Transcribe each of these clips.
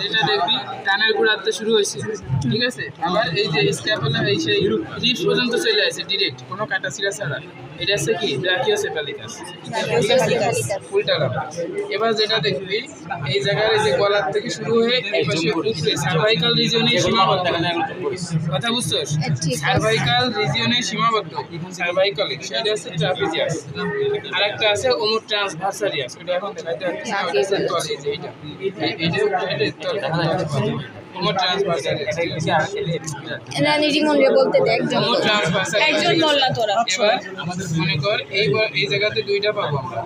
যেটা দেখবি কানের গোড়াতে শুরু হয়েছে, ঠিক আছে। আবার এই যে স্ক্যাপুলা এই সেই রিপস পর্যন্ত চলে আসে ডিরেক্ট, কোনো কাটাছিড়া ছাড়া। এটা হচ্ছে কি ব্রাকিওসেফালিকাস, ঠিক আছে, উল্টা লম্বা। এবার যেটা দেখবি এই জায়গার এই যে গলার থেকে শুরু হয়ে এই পাশে উপরে সার্ভাইকাল রিজিয়নে সীমাবদ্ধ, কথা বুঝছস? সার্ভাইকাল রিজিয়নে সীমাবদ্ধ, সার্ভাইকালে সেটা হচ্ছে ট্রাপিজিয়াস। আরেকটা আছে ওমো ট্রান্সভার্সালিয়াস, এটা এখন দেখাইতে হচ্ছে তলে, যে এইটা ওমো ট্রান্সভার্সালিয়াস। না নিজে মনে বলতে দে একজন মোল্লা তোরা। এবার মনে কর এই জায়গাতে দুইটা পাবো আমরা,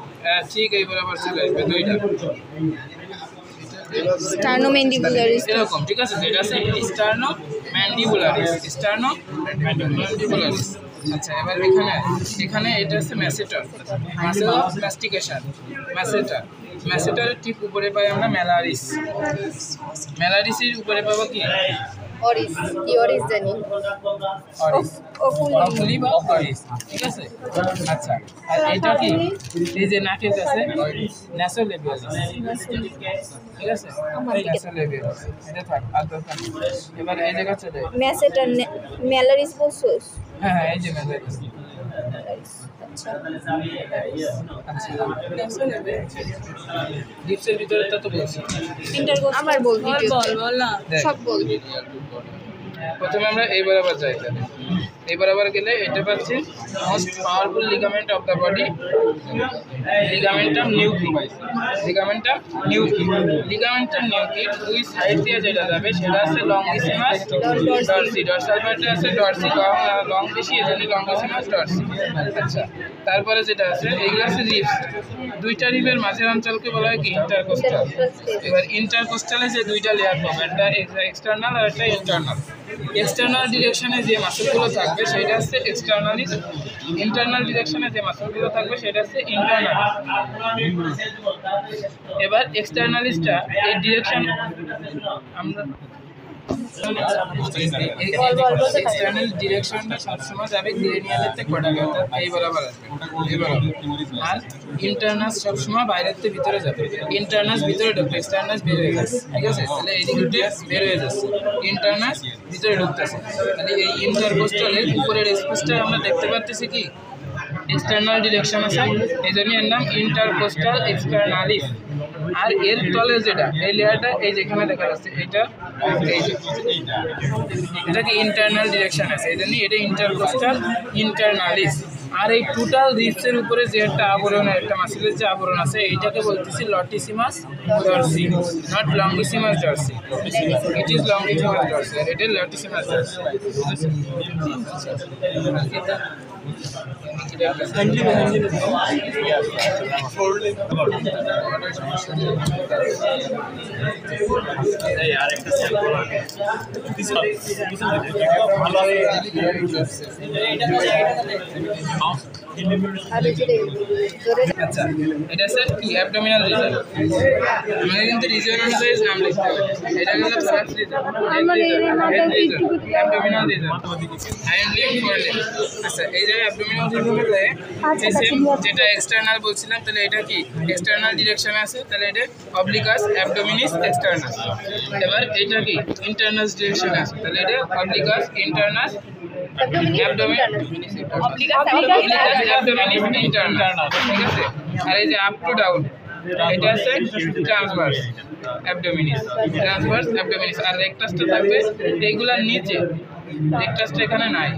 ঠিক এই বরাবর চলে আসবে দুইটা স্টার্নোম্যান্ডিবুলারিস এরকম, ঠিক আছে। এটা আছে স্টার্নোম্যান্ডিবুলারিস। আচ্ছা, এবার এখানে এটা হচ্ছে ম্যাসেটার, মাসেল অফ ম্যাস্টিকেশন, ম্যাসেটার ঠিক উপরে পাই আমরা ম্যালারিসের উপরে পাবো কি অরিস, কি অরিস জানি অকুলি বা অরিস, ঠিক আছে। আচ্ছা, আর এটা কি এই যে নাকের কাছে ন্যাসোলেবিয়ালিস, ঠিক আছে, ন্যাসোলেবিয়ালিস এটা থাক আর দরকার। এবার এই জায়গা চলে ম্যাসেটার ম্যালারিস বলছস? হ্যাঁ এই যে ম্যালারিস। ডিপসের ভিতরে তো বলছি, আবার বল না সব বল। প্রথমে আমরা এই বরাবর যাই, এই বরাবর গেলে এটা পাচ্ছি most powerful ligament of the body, ligamentum nuchae. দুই সাইড দিয়ে যেটা যাবে সেটা আছে লঙ্গিসিমাস ডরসি, ডরসাল পার্টে আছে ডরসি, লং বেশি এজন্য লঙ্গিসিমাস ডরসি। আচ্ছা, তারপরে যেটা আছে এইগুলো আছে রিবস, দুইটা রিবের মাঝের অঞ্চলকে বলা হয় কি ইন্টারকোস্টাল। এবার ইন্টারকোস্টালে যে দুইটা লেয়ার পাবে, একটা এক্সটার্নাল আর একটা ইন্টারনাল। এক্সটার্নাল ডিরেকশনে যে মাসলগুলো থাকবে সেটা হচ্ছে এক্সটার্নালিস, ইন্টারনাল ডিরেকশনে যে মাসলগুলো থাকবে সেটা হচ্ছে ইন্টারনাল। এবার এক্সটার্নালিসটা এই ডিরেকশন আমরা এক্সটার্নাল ডিরেকশনটা সবসময় যাবে গ্রেনিয়ালের থেকে কোডালে, অর্থাৎ এই বরাবর আসবে, এই বরাবর। আর ইন্টারনাস সবসময় বাইরের থেকে ভিতরে যাবে, ইন্টারনাস ভিতরে ঢুকবে, এক্সটার্নাস বের হয়ে যাচ্ছে, ঠিক আছে। তাহলে এই দিকে বের হয়ে যাচ্ছে, ইন্টারনাস ভিতরে ঢুকতেছে। তাহলে এই ইন্টারকোস্টালের উপরের স্পেসটা আমরা দেখতে পাচ্ছি কি এক্সটার্নাল ডিরেকশন আছে, এই জন্য এর নাম ইন্টারকোস্টাল এক্সটার্নালিস। আর এর তলে যেটা এই লেয়ারটা এই যেখানে দেখা যাচ্ছে এটা কি ইন্টারনাল ডিরেকশন আছে, এই জন্য এটা ইন্টারকোস্টাল ইন্টারনালিস। আর এই টোটাল রিবসের উপরে যে একটা আবরণ, একটা মাসেলের যে আবরণ আছে এইটাকে বলতেছি latissimus dorsi, not longissimus dorsi. It is longissimus dorsi আর এটা লটিসিমাস ডরসি। আচ্ছা, এটা স্যার কি অ্যাবডোমিনাল রিজন, আমাদের কিন্তু রিজন অনুযায়ী নাম লিখতে হবে। এটা হলো thorax region, abdominal region, hind limb, fore limb. আচ্ছা, এই যে অ্যাবডোমিনাল রিজনে যেটা এক্সটার্নাল বলছিলাম, তাহলে এটা কি এক্সটার্নাল ডিরেকশন আছে, তাহলে এটা অবলিকাস অ্যাবডোমিনিস এক্সটার্নাল। এবার এটা কি ইন্টারনাল ডিরেকশন আছে, তাহলে এটা অবলিকাস ইন্টারনাল অ্যাবডোমিনিস ইন্টারনাল, ঠিক আছে। আর এই যে আপ টু ডাউন এটা আছে ট্রান্সভার্স অ্যাবডোমিনিস, আর রেকটাসটা থাকবে এইগুলার নিচে, রেকটাসটা এখানে নাই,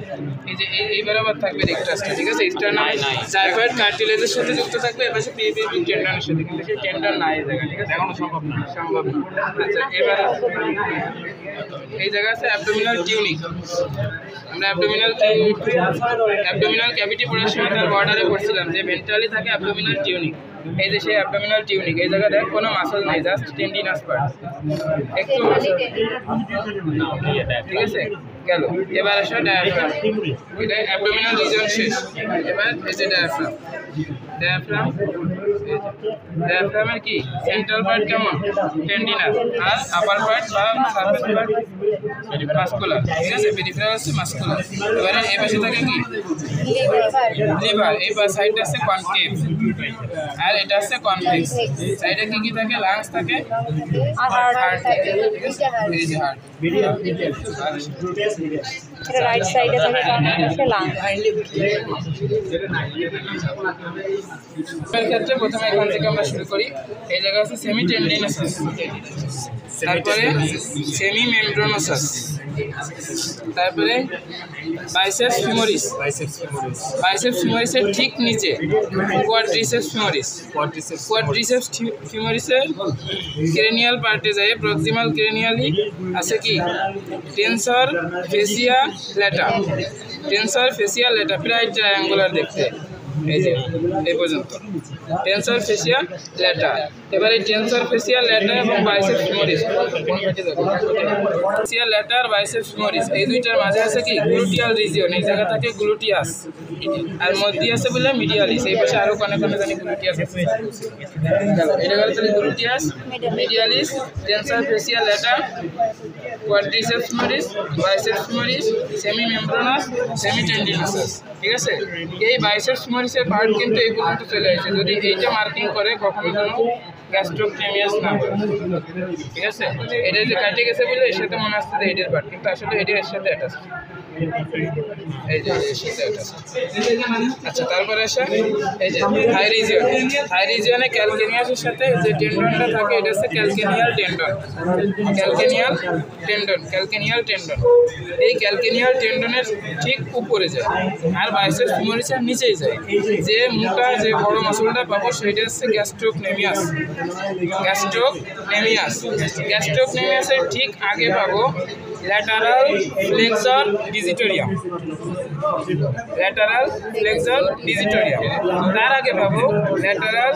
এই যে এই বরাবর থাকবে রেকটাসটা, ঠিক আছে। এক্সটার্নাল জাইগয়েড কার্টিলেজের সাথে যুক্ত থাকবে, এপাশে পিএপি টেন্ডনের সাথে, কিন্তু সেই টেন্ডন নাই এই জায়গা, ঠিক আছে, এখনো সম্ভব না। আচ্ছা, এবার এই জায়গা আছে অ্যাবডোমিনাল টিউনিক। আমরা অ্যাবডোমিনাল ক্যাভিটি পড়ার সময় তার বর্ডারে পড়ছিলাম যে ভেন্ট্রালি থাকে অ্যাবডোমিনাল টিউনিক। এই যে সেই অ্যাবডোমিনাল টিউনিক, এই জায়গাটা কোনো মাসল নাই, জাস্ট টেন্ডিনাস পার্ট, একটু ঠিক আছে, গেল। এবার আসো ডায়াফ্রাম, এটা অ্যাবডোমিনাল রিজন শেষ। এবার এই যে ডায়াফ্রাম ডায়াফ্রামের কি সেন্ট্রাল পার্ট কেমন টেন্ডিনাস আর আপার পার্ট বা সারফেস পার্ট মাসকুলার ঠিক আছে পেরিফেরাল হচ্ছে মাসকুলার এবারে এই পাশে থাকে কি লিভার এই সাইডটা আছে কনকেভ আর এটা আছে কনভেক্স সাইডে কি কি থাকে লাংস থাকে আর হার্ট থাকে এই যে হার্ট এটা রাইট সাইডে থাকে কারণ লাং এর ক্ষেত্রে প্রথমে এখান থেকে আমরা শুরু করি এই জায়গা আছে সেমি টেন্ডিনোসাস তারপরে সেমি মেমব্রেনোসাস তারপরে বাইসেপস ফিমোরিস বাইসেপস ফিমোরিসের ঠিক নিচে কোয়াড্রিসেপস ফিমোরিস কোয়াড্রিসেপস ফিমোরিসের ক্রেনিয়াল পার্টে যায় প্রক্সিমাল ক্রেনিয়ালি আছে কি টেনসর ফেসিয়া ল্যাটা টেনসর ফেসিয়া ল্যাটা প্রায় ট্রায়াঙ্গুলার দেখতে এই যে এই পর্যন্ত টেনসর ফেসিয়া ল্যাটা এবারে টেনসর ফেসিয়া ল্যাটা এবং বাইসেপস ফিমোরিস ফেসিয়া ল্যাটা আর বাইসেপস ফিমোরিস এই দুইটার মাঝে আছে কি গ্লুটিয়াল রিজিয়ন এই জায়গা থাকে গ্লুটিয়াস আর মধ্যে আছে বলে মিডিয়ালিস এই পাশে আরো কোনে কোনে জানি গ্লুটিয়াস আছে এটা গেল তাহলে gluteus medialis tensor fasciae latae quadriceps femoris biceps femoris semimembranosus semitendinosus ঠিক আছে এই বাইসেপস ফিমোরিসের পার্ট কিন্তু এই পর্যন্ত চলে আসে যদি এইটা মার্কিং করে কখনো কোনো গ্যাস্ট্রোক্টেমিয়াস না হয় ঠিক আছে এটা যে কাটে গেছে বলে এর সাথে মনে আসছে যে এটার পার্ট কিন্তু আসলে এটা এর সাথে অ্যাটাচ এই যে এর সাথে অ্যাটাচ আচ্ছা তারপরে আসে এই যে থাই রিজিয়নে ক্যালকেনিয়াসের সাথে যে টেন্ডনটা থাকে এটা হচ্ছে ক্যালকেনিয়াল টেন্ডন এই ক্যালকেনিয়াল টেন্ডনের ঠিক উপরে যায় আর বাইসেপস ফিমোরিসের নিচেই যায় যে মোটা যে বড় মাসলটা পাবো সেটা হচ্ছে গ্যাস্ট্রোকনেমিয়াসের ঠিক আগে পাবো ল্যাটারাল ফ্লেক্সর ডিজিটোরিয়াম তার আগে পাবো ল্যাটারাল